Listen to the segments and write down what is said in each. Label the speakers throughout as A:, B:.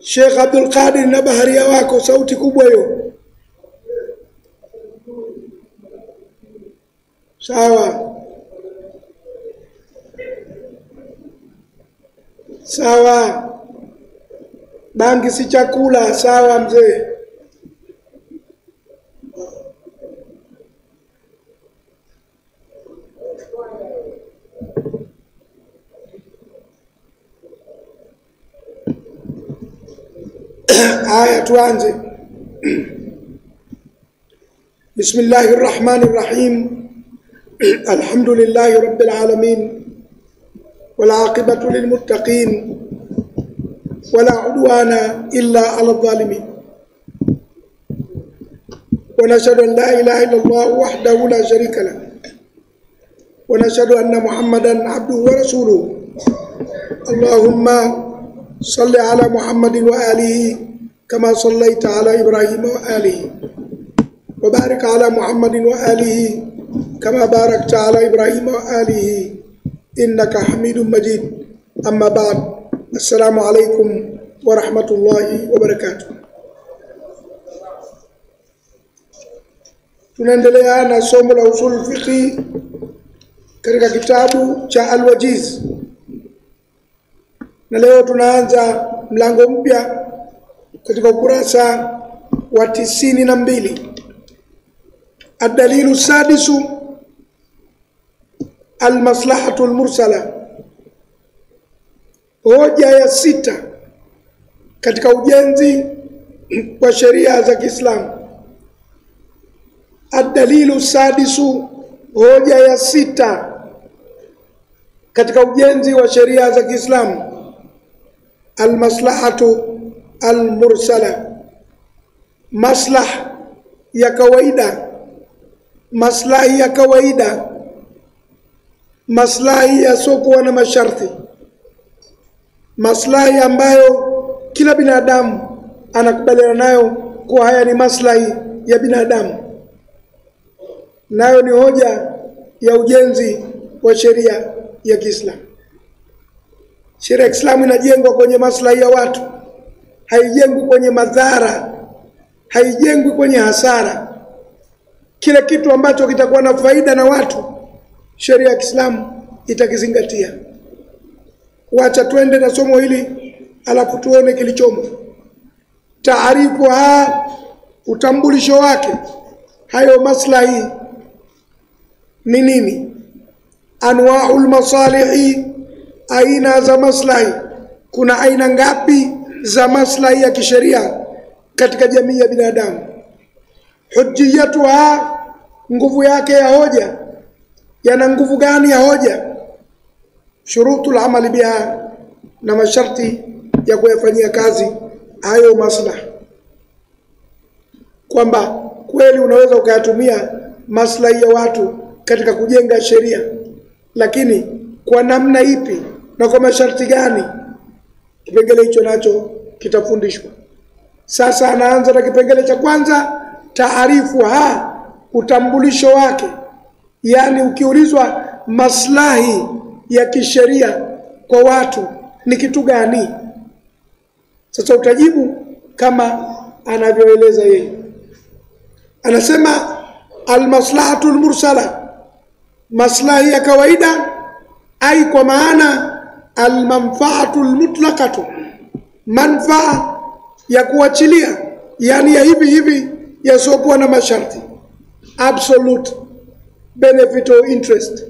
A: Sheikh Abdul Qadir na baharia wako, sauti kubwa hiyo. Sawa. Sawa. Bangi si chakula, sawa mzee. Aya tuanze. Bismillahir Rahmanir Rahim. Alhamdulillahi Rabbil Alamin. Wal aqibatu lil muttaqin. Wala udwana illa 'alal zalimin. Wa nashhadu an la ilaha illallah wahdahu la sharika lahu. Wa nashhadu anna Muhammadan 'abduhu wa rasuluhu. Allahumma salli ala Muhammadin wa alihi kama sallaita ala Ibrahim wa alihi. Wa barik ala Muhammadin wa alihi kama barakta ala Ibrahim wa alihi innaka Hamidum Majid. Amma ba'd. Assalamu alaikum wa rahmatullahi wa barakatuh. Tunaendelea na somo la usul fiqh katika kitabu cha Al-Wajiz. Na leo tunaanza mlango mpya katika ukurasa wa 92. Ad-dalilu sadisu al-maslahatu al-mursala. Hoja ya 6 katika ujenzi wa sheria za Kiislamu. Ad-dalilu sadisu, hoja ya 6 katika ujenzi wa sheria za Kiislamu. Al-maslahatu al-mursala, maslah ya kawaida, maslahi ya kawaida, maslahi yasiokuwa na masharti, maslahi ambayo kila binadamu anakubaliana nayo kwa haya ni maslahi ya binadamu. Nayo ni hoja ya ujenzi wa sheria ya Kiislamu. Sheria ya Kiislamu inajengwa kwenye maslahi ya watu, haijengwi kwenye madhara, haijengwi kwenye hasara. Kila kitu ambacho kitakuwa na faida na watu, sheria ya Kiislamu itakizingatia. Wacha twende na somo hili alafu tuone kilichomo. Taarifuha, utambulisho wake, hayo maslahi ni nini? Anwaul masalihi, aina za maslahi. Kuna aina ngapi za maslahi ya kisheria katika jamii ya binadamu? Hujjiyatuha, nguvu yake ya hoja, yana nguvu gani ya hoja? Shurutul amali biha, na masharti ya kuyafanyia kazi hayo maslahi. Kwamba kweli unaweza ukayatumia maslahi ya watu katika kujenga sheria, lakini kwa namna ipi na kwa masharti gani? Kipengele hicho nacho kitafundishwa. Sasa anaanza na kipengele cha kwanza, taarifuha, utambulisho wake. Yani ukiulizwa maslahi ya kisheria kwa watu ni kitu gani, sasa utajibu kama anavyoeleza yeye. Anasema al-maslahatu al-mursala, maslahi ya kawaida, ai kwa maana al-manfaatu al-mutlaqatu, manfaa ya kuachilia, yani ya hivi hivi yasiokuwa na masharti, absolute benefit or interest,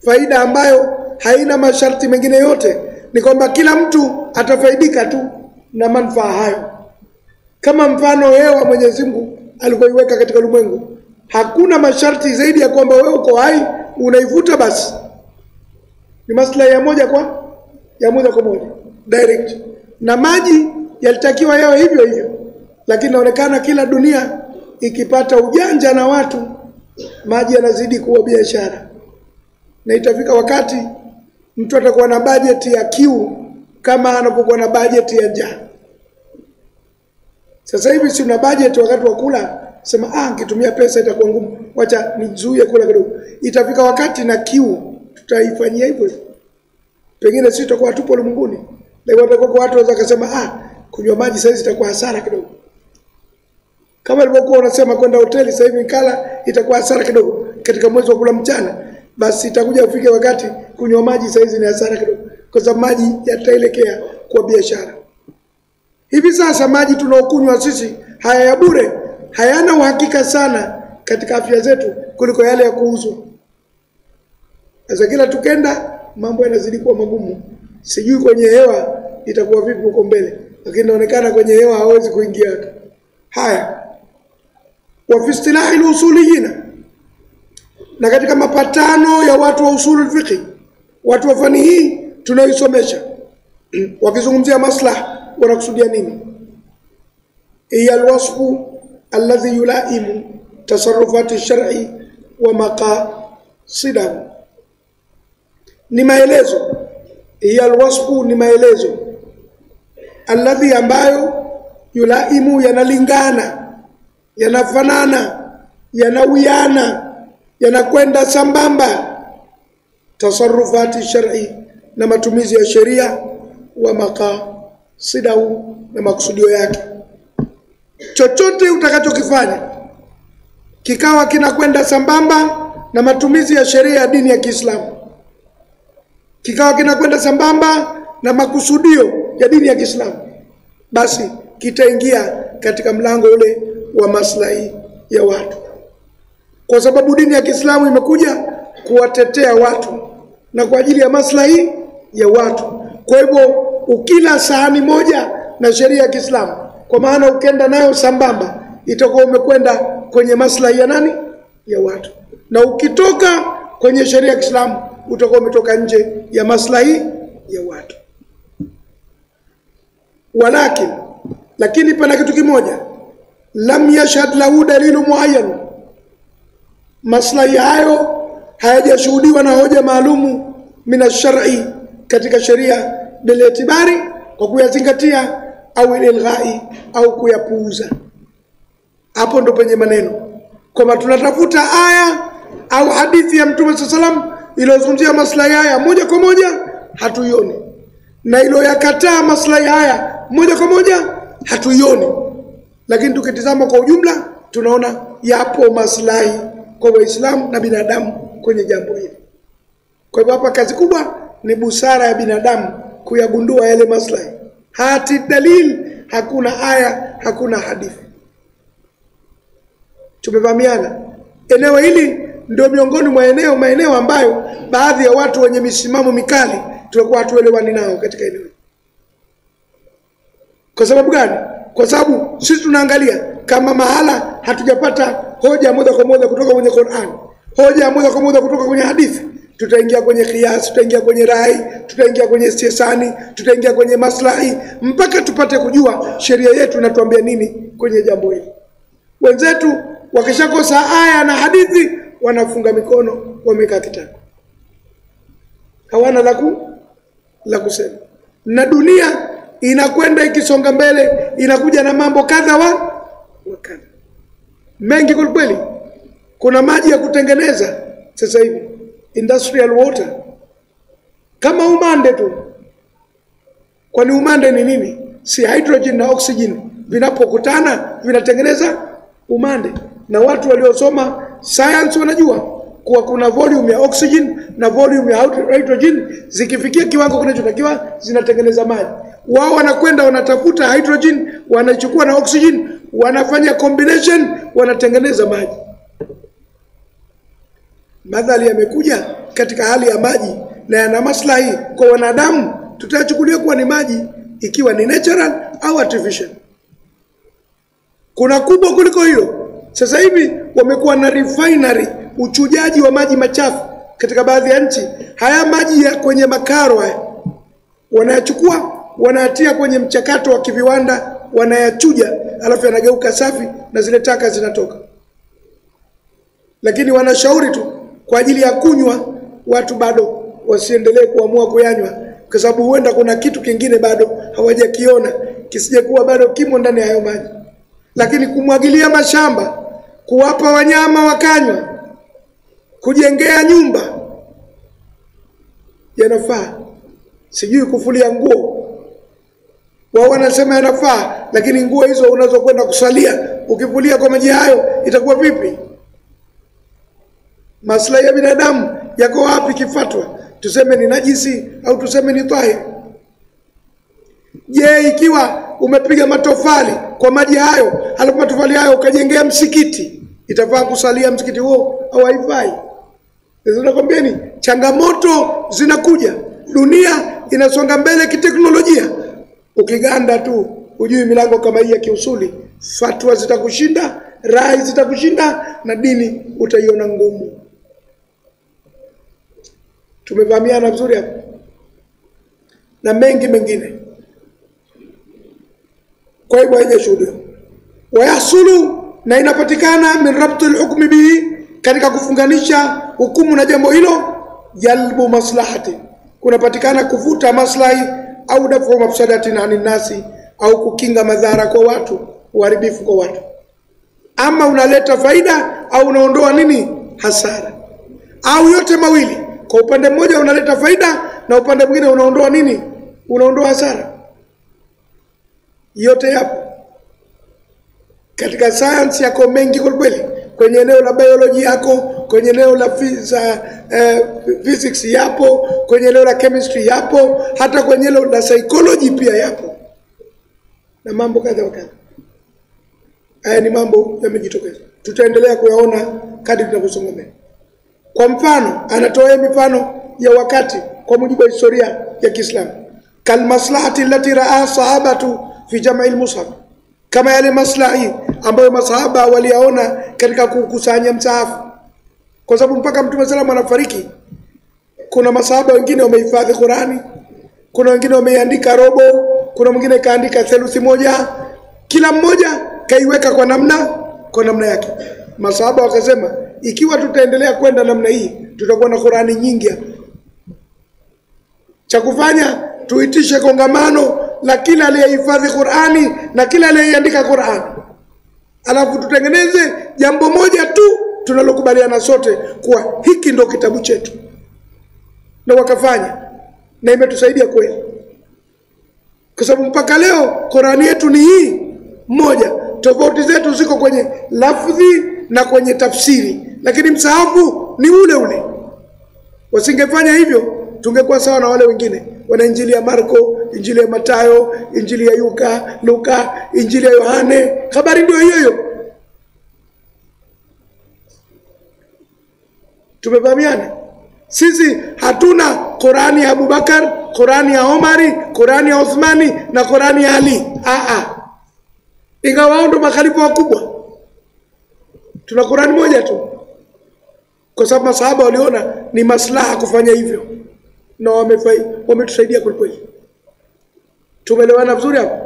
A: faida ambayo haina masharti mengine yote. Ni kwamba kila mtu atafaidika tu na manufaa hayo. Kama mfano hewa Mwenyezi Mungu alivyoiweka katika ulimwengu, hakuna masharti zaidi ya kwamba wewe uko hai unaivuta basi. Ni maslahi ya moja kwa moja direct. Na maji yalitakiwa yao hivyo hivyo, lakini inaonekana kila dunia ikipata ujanja na watu, maji yanazidi kuwa biashara. Na itafika wakati mtu atakuwa na budget ya kiu kama anapokuwa na budget ya njaa. Sasa hivi si una budget wakati wa kula, sema nikitumia pesa itakuwa ngumu, wacha nizuie kula kidogo. Itafika wakati na kiu tutaifanyia hivyo. Pengine sisi tutakuwa tupo ulimwenguni, Leo watu waweza kusema kunywa maji sasa itakuwa hasara kidogo. Kama ilivyokuwa unasema kwenda hoteli sasa hivi kala itakuwa hasara kidogo katika mwezi wa kula mchana, basi itakuja ufike wakati kunywa maji sasa hizi ni hasara kidogo, kwa sababu maji yataelekea kwa biashara. Hivi sasa maji tunaokunywa sisi haya ya bure hayana uhakika sana katika afya zetu kuliko yale ya kuuzwa. Sasa kila tukenda mambo yanazidi kuwa magumu. Sijui kwenye hewa itakuwa vipi huko mbele, lakini inaonekana kwenye hewa hawezi kuingia. Haya, wa fi istilahi al-usuliyina, na katika mapatano ya watu wa usulul fiqh, watu wa fani hii tunaisomesha, wakizungumzia maslaha wanakusudia nini? Hiya alwasfu alladhi yulaimu tasarrufati shar'i wa maqasidahu. Ni maelezo, hiya alwasfu ni maelezo alladhi ambayo yulaimu yanalingana, yanafanana, yanawiana, yanakwenda sambamba tasarrufati shar'i na matumizi ya sheria wa maqasidahu na makusudio yake. Chochote utakachokifanya kikawa kinakwenda sambamba na matumizi ya sheria ya dini ya Kiislamu, kikawa kinakwenda sambamba na makusudio ya dini ya Kiislamu, basi kitaingia katika mlango ule wa maslahi ya watu, kwa sababu dini ya Kiislamu imekuja kuwatetea watu na kwa ajili ya maslahi ya watu. Kwa hivyo ukila sahani moja na sheria ya Kiislamu, kwa maana ukenda nayo sambamba, itakuwa umekwenda kwenye maslahi ya nani? Ya watu. Na ukitoka kwenye sheria ya Kiislamu utakuwa umetoka nje ya maslahi ya watu. Lakini pana kitu kimoja, lam yashhad lahu dalilu muayyan, maslahi hayo hayajashuhudiwa na hoja maalumu mina shar'i, katika sheria, bila itibari, kwa kuyazingatia, au ilghai, au kuyapuuza. Hapo ndo penye maneno, kwamba tunatafuta aya au hadithi ya Mtume sallam iliyozungumzia maslahi haya moja kwa moja, hatuioni, na iliyoyakataa maslahi haya moja kwa moja hatuioni. Lakini tukitizama kwa ujumla tunaona yapo maslahi kwa Waislamu na binadamu kwenye jambo hili. Kwa hivyo hapa kazi kubwa ni busara ya binadamu kuyagundua yale maslahi. Hati dalil, hakuna aya, hakuna hadithi. Tumevamiana. Eneo hili ndio miongoni mwa maeneo ambayo baadhi ya watu wenye misimamo mikali tunakuwa hatuelewani nao katika eneo. Kwa sababu gani? Kwa sababu sisi tunaangalia kama mahala hatujapata hoja moja kwa moja kutoka kwenye Qur'an, hoja moja kwa moja kutoka kwenye hadithi, tutaingia kwenye qiyas, tutaingia kwenye rai, tutaingia kwenye istihsani, tutaingia kwenye maslahi, mpaka tupate kujua sheria yetu inatuambia nini kwenye jambo hili. Wenzetu wakishakosa aya na hadithi wanafunga mikono, wamekaa kitako, hawana la kusema. Na dunia inakwenda ikisonga mbele, inakuja na mambo kadha wa kadha mengi kwa kweli. Kuna maji ya kutengeneza sasa hivi, industrial water, kama umande tu. Kwani umande ni nini? Si hydrogen na oxygen vinapokutana vinatengeneza umande. Na watu waliosoma science wanajua kuwa kuna volume ya oxygen na volume ya hydrogen, zikifikia kiwango kinachotakiwa zinatengeneza maji. Wao wanakwenda wanatafuta hydrogen, wanachukua na oxygen, wanafanya combination, wanatengeneza maji. Madhali yamekuja katika hali ya maji na yana maslahi kwa wanadamu, tutachukulia kuwa ni maji, ikiwa ni natural au artificial. Kuna kubwa kuliko hilo. Sasa hivi wamekuwa na refinery, uchujaji wa maji machafu katika baadhi ya nchi. Haya maji ya kwenye makaro haya wanayachukua, wanayatia kwenye mchakato wa kiviwanda, wanayachuja, alafu yanageuka safi na zile taka zinatoka. Lakini wanashauri tu kwa ajili ya kunywa, watu bado wasiendelee kuamua kuyanywa, kwa sababu huenda kuna kitu kingine bado hawajakiona, kisije kuwa bado kimo ndani ya hayo maji. Lakini kumwagilia mashamba, kuwapa wanyama wakanywa, kujengea nyumba yanafaa. Sijui kufulia nguo Wao wanasema yanafaa, lakini nguo hizo unazokwenda kusalia ukivulia kwa maji hayo itakuwa vipi? Maslahi ya binadamu yako wapi kifatwa? Tuseme ni najisi au tuseme ni tahir? Je, ikiwa umepiga matofali kwa maji hayo, halafu matofali hayo ukajengea msikiti, itafaa kusalia msikiti huo au haifai? Nakwambieni changamoto zinakuja, dunia inasonga mbele kiteknolojia. Ukiganda tu hujui milango kama hii ya kiusuli, fatwa zitakushinda, rai zitakushinda, na dini utaiona ngumu. Tumevamiana vizuri hapa na mengi mengine. Kwa hivyo haijashuhudiwa. Wayasulu, na inapatikana min rabtul hukmi bihi, katika kufunganisha hukumu na jambo hilo, jalbu maslahati, kunapatikana kuvuta maslahi, au dafu mafsadatin anin nasi, au kukinga madhara kwa watu, uharibifu kwa watu. Ama unaleta faida au unaondoa nini? Hasara. Au yote mawili. Kwa upande mmoja unaleta faida na upande mwingine unaondoa nini? Unaondoa hasara. Yote yapo. Katika science yako mengi kwa kweli. Kwenye eneo la biology yako, kwenye eneo la physics yapo, kwenye eneo la chemistry yapo, hata kwenye eneo la psychology pia yapo. Na mambo kadha wa kadha. Haya ni mambo yamejitokeza. Tutaendelea kuyaona kadri tunavyosonga mbele. Kwa mfano, anatoa mifano ya wakati kwa mujibu wa historia ya Kiislamu. Kal maslahati allati ra'a sahabatu fi jam'i al-mushaf, kama yale maslahi ambayo masahaba waliyaona katika kukusanya msahafu. Kwa sababu mpaka Mtume sallallahu alayhi wasallam anafariki, kuna masahaba wengine wamehifadhi Qur'ani, kuna wengine wameandika robo, kuna mwingine kaandika theluthi moja, kila mmoja kaiweka kwa namna yake. Masahaba wakasema, ikiwa tutaendelea kwenda namna hii, tutakuwa na Qur'ani nyingi hapa. Cha kufanya tuitishe kongamano la kila aliyehifadhi Qur'ani na kila aliyeandika Qur'ani, alafu tutengeneze jambo moja tu tunalokubaliana sote kuwa hiki ndo kitabu chetu. Na wakafanya, na imetusaidia kweli, kwa sababu mpaka leo Qur'ani yetu ni hii moja. Tofauti zetu ziko kwenye lafzi na kwenye tafsiri, lakini msahafu ni ule ule. Wasingefanya hivyo, tungekuwa sawa na wale wengine wana Injili ya Marko, Injili ya Mathayo, Injili ya Luka, Injili ya Yohane. Habari ndio hiyo. Tumevamiana. Sisi hatuna Qur'ani ya Abubakar, Qur'ani ya Omari, Qur'ani ya Uthmani na Qur'ani ya Ali. Ingawa wao ndo makhalifa wakubwa, tuna Qur'ani moja tu, kwa sababu masahaba waliona ni maslaha kufanya hivyo, na wametusaidia kweli. Tumeelewana vizuri hapo?